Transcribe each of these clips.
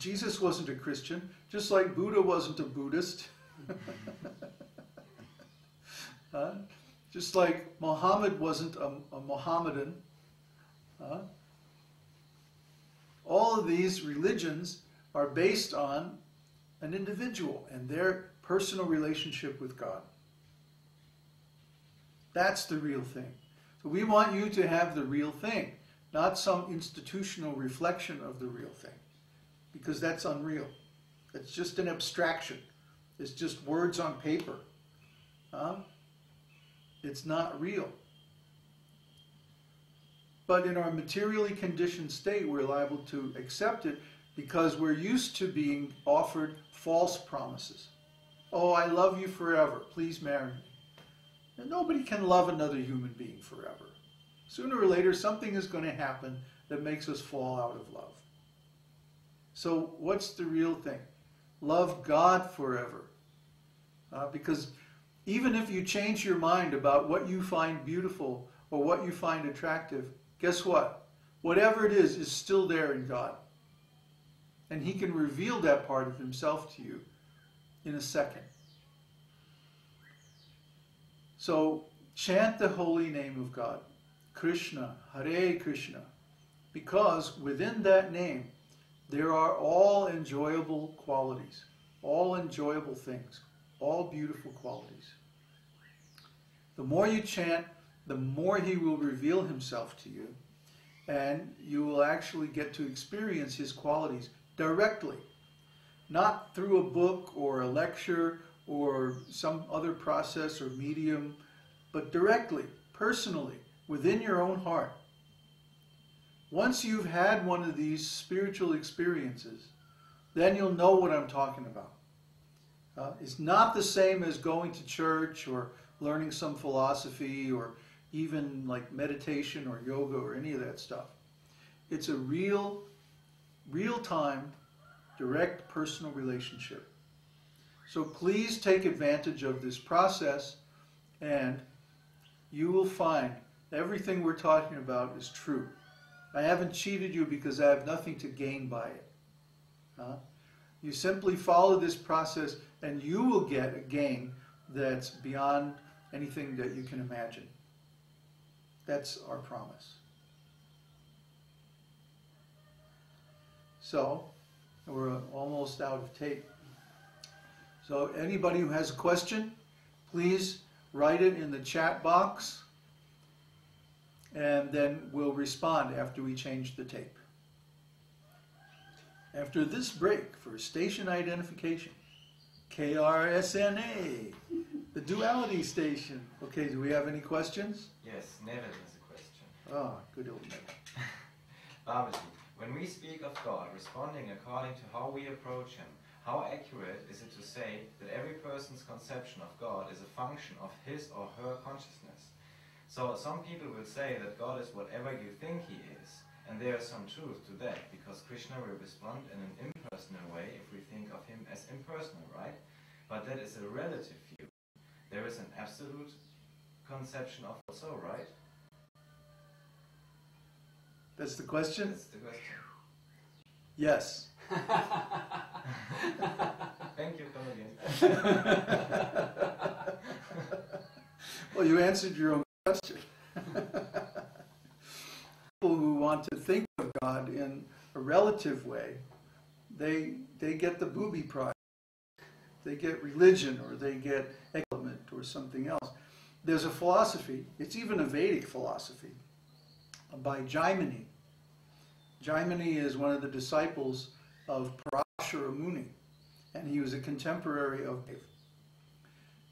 Jesus wasn't a Christian, just like Buddha wasn't a Buddhist. Just like Muhammad wasn't a Mohammedan. All of these religions are based on an individual and their personal relationship with God. That's the real thing. So we want you to have the real thing, not some institutional reflection of the real thing, because that's unreal. It's just an abstraction. It's just words on paper. It's not real. But in our materially conditioned state, we're liable to accept it because we're used to being offered false promises. Oh, I love you forever. Please marry me. And nobody can love another human being forever. Sooner or later, something is going to happen that makes us fall out of love. So what's the real thing? Love God forever. Because even if you change your mind about what you find beautiful or what you find attractive, guess what? Whatever it is still there in God. And He can reveal that part of Himself to you in a second. So chant the holy name of God, Krishna, Hare Krishna, because within that name there are all enjoyable qualities, all enjoyable things, all beautiful qualities. The more you chant, the more He will reveal Himself to you, and you will actually get to experience His qualities directly, not through a book or a lecture or some other process or medium, but directly, personally, within your own heart. Once you've had one of these spiritual experiences, then you'll know what I'm talking about. It's not the same as going to church or learning some philosophy or even like meditation or yoga or any of that stuff. It's a real-time, direct personal relationship. So please take advantage of this process, and you will find everything we're talking about is true. I haven't cheated you because I have nothing to gain by it. You simply follow this process and you will get a gain that's beyond anything that you can imagine. That's our promise. So, we're almost out of tape. So anybody who has a question, please write it in the chat box, and then we'll respond after we change the tape. After this break for station identification, KRSNA, the duality station. Okay, do we have any questions? Yes, Neville has a question. Ah, good old Neville. Babaji, when we speak of God responding according to how we approach Him, how accurate is it to say that every person's conception of God is a function of his or her consciousness? So some people will say that God is whatever you think He is, and there is some truth to that, because Krishna will respond in an impersonal way if we think of Him as impersonal, right? But that is a relative view. There is an absolute conception of God, so, right? That's the question? That's the question. Yes. Thank you, Comedian. Well, you answered your own question. People who want to think of God in a relative way, they get the booby prize. They get religion, or they get element or something else. There's a philosophy, it's even a Vedic philosophy, by Jaimini. Jaimini is one of the disciples of Parashara Muni, and he was a contemporary of Deva.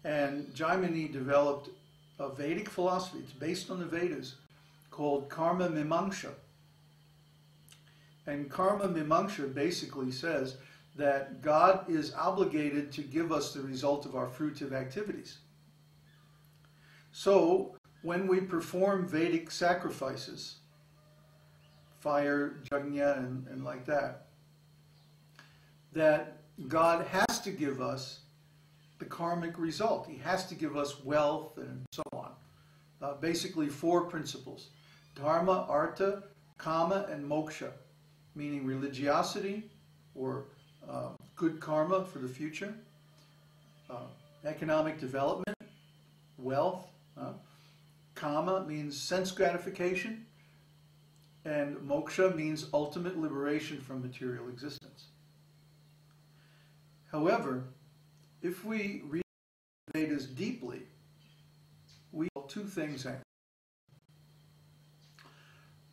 And Jaimini developed a Vedic philosophy, it's based on the Vedas, called Karma Mimamsa. And Karma Mimamsa basically says that God is obligated to give us the result of our fruitive activities. So, when we perform Vedic sacrifices, fire, yajna, and like that, that God has to give us the karmic result. He has to give us wealth and so on. Basically 4 principles: dharma, artha, kama, and moksha, meaning religiosity, or good karma for the future. Economic development, wealth. Kama means sense gratification, and moksha means ultimate liberation from material existence. However, if we read the Vedas deeply, we have two things happen.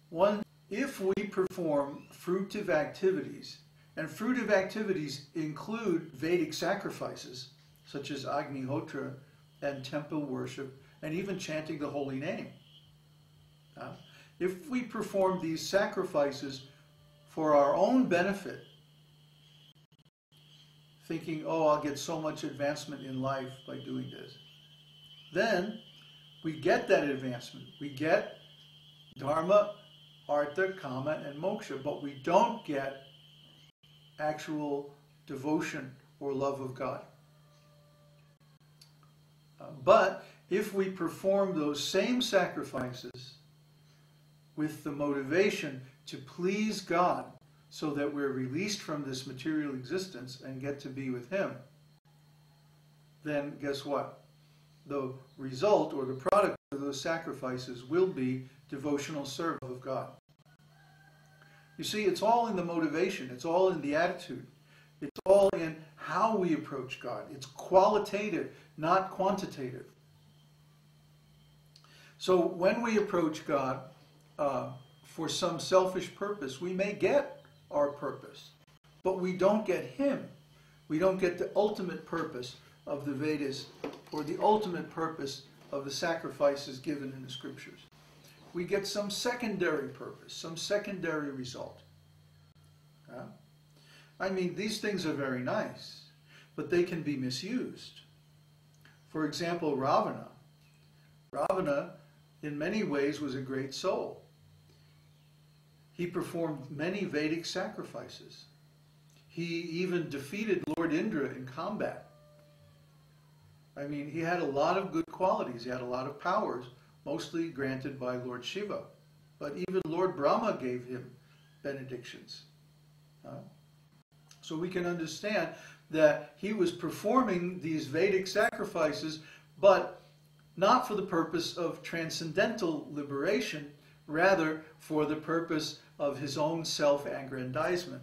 One, if we perform fruitive activities, and fruitive activities include Vedic sacrifices, such as Agnihotra and temple worship, and even chanting the holy name. If we perform these sacrifices for our own benefit, thinking, oh, I'll get so much advancement in life by doing this, then we get that advancement. We get dharma, artha, kama, and moksha, but we don't get actual devotion or love of God. But if we perform those same sacrifices with the motivation to please God so that we're released from this material existence and get to be with Him, then guess what? The result or the product of those sacrifices will be devotional service of God. You see, it's all in the motivation. It's all in the attitude. It's all in how we approach God. It's qualitative, not quantitative. So when we approach God for some selfish purpose, we may get our purpose, but we don't get Him. We don't get the ultimate purpose of the Vedas or the ultimate purpose of the sacrifices given in the scriptures. We get some secondary purpose, some secondary result. I mean, these things are very nice, but they can be misused. For example, Ravana. Ravana, in many ways, was a great soul. He performed many Vedic sacrifices. He even defeated Lord Indra in combat. I mean, he had a lot of good qualities. He had a lot of powers, mostly granted by Lord Shiva. But even Lord Brahma gave him benedictions. So we can understand that he was performing these Vedic sacrifices, but not for the purpose of transcendental liberation, rather for the purpose of his own self-aggrandizement.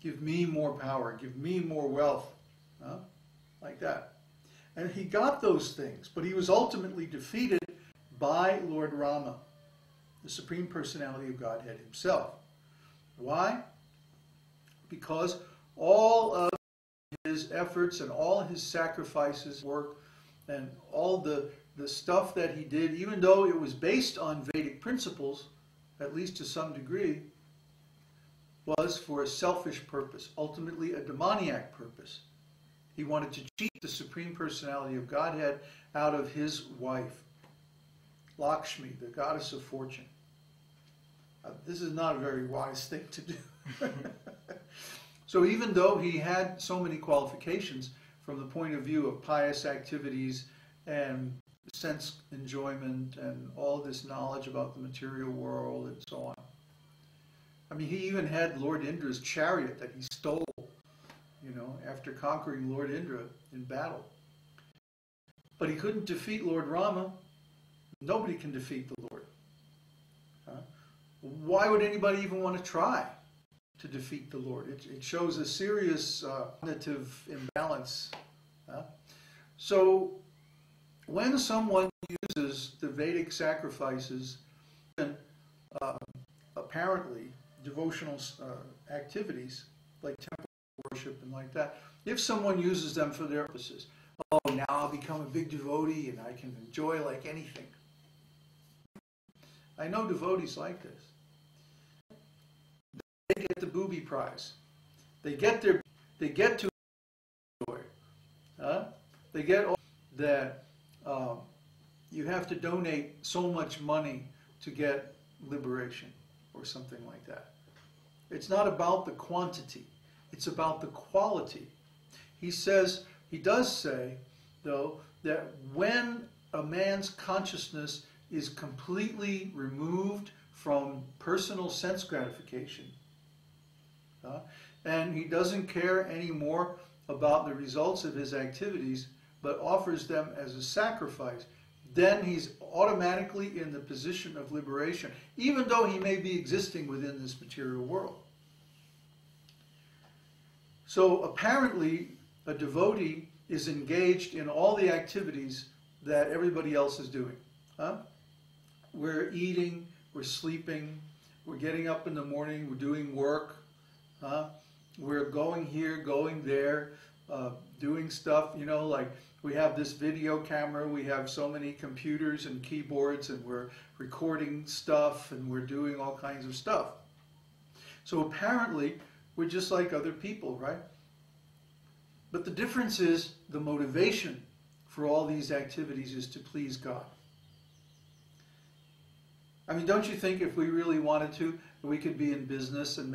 Give me more power, give me more wealth, like that. And he got those things, but he was ultimately defeated by Lord Rama, the Supreme Personality of Godhead himself. Why? Because all of his efforts and all his sacrifices, work, and all the stuff that he did, even though it was based on Vedic principles, at least to some degree, was for a selfish purpose, ultimately a demoniac purpose. He wanted to cheat the Supreme Personality of Godhead out of his wife, Lakshmi, the goddess of fortune. This is not a very wise thing to do. So even though he had so many qualifications from the point of view of pious activities and sense enjoyment and all this knowledge about the material world and so on. I mean, he even had Lord Indra's chariot that he stole, after conquering Lord Indra in battle. But he couldn't defeat Lord Rama. Nobody can defeat the Lord. Why would anybody even want to try to defeat the Lord? It shows a serious cognitive imbalance. So when someone uses the Vedic sacrifices and apparently devotional activities like temple worship and like that, if someone uses them for their purposes, oh, now I'll become a big devotee and I can enjoy like anything. I know devotees like this. They get the booby prize. They get to enjoy. They get that you have to donate so much money to get liberation or something like that. It's not about the quantity. It's about the quality. He does say, though, that when a man's consciousness is completely removed from personal sense gratification, and he doesn't care anymore about the results of his activities, but offers them as a sacrifice, then he's automatically in the position of liberation, even though he may be existing within this material world. So apparently, a devotee is engaged in all the activities that everybody else is doing. We're eating, we're sleeping, we're getting up in the morning, we're doing work, we're going here, going there, doing stuff, you know, like we have this video camera, we have so many computers and keyboards, and we're recording stuff, and we're doing all kinds of stuff. So apparently, we're just like other people, right? But the difference is the motivation for all these activities is to please God. I mean, don't you think if we really wanted to, we could be in business and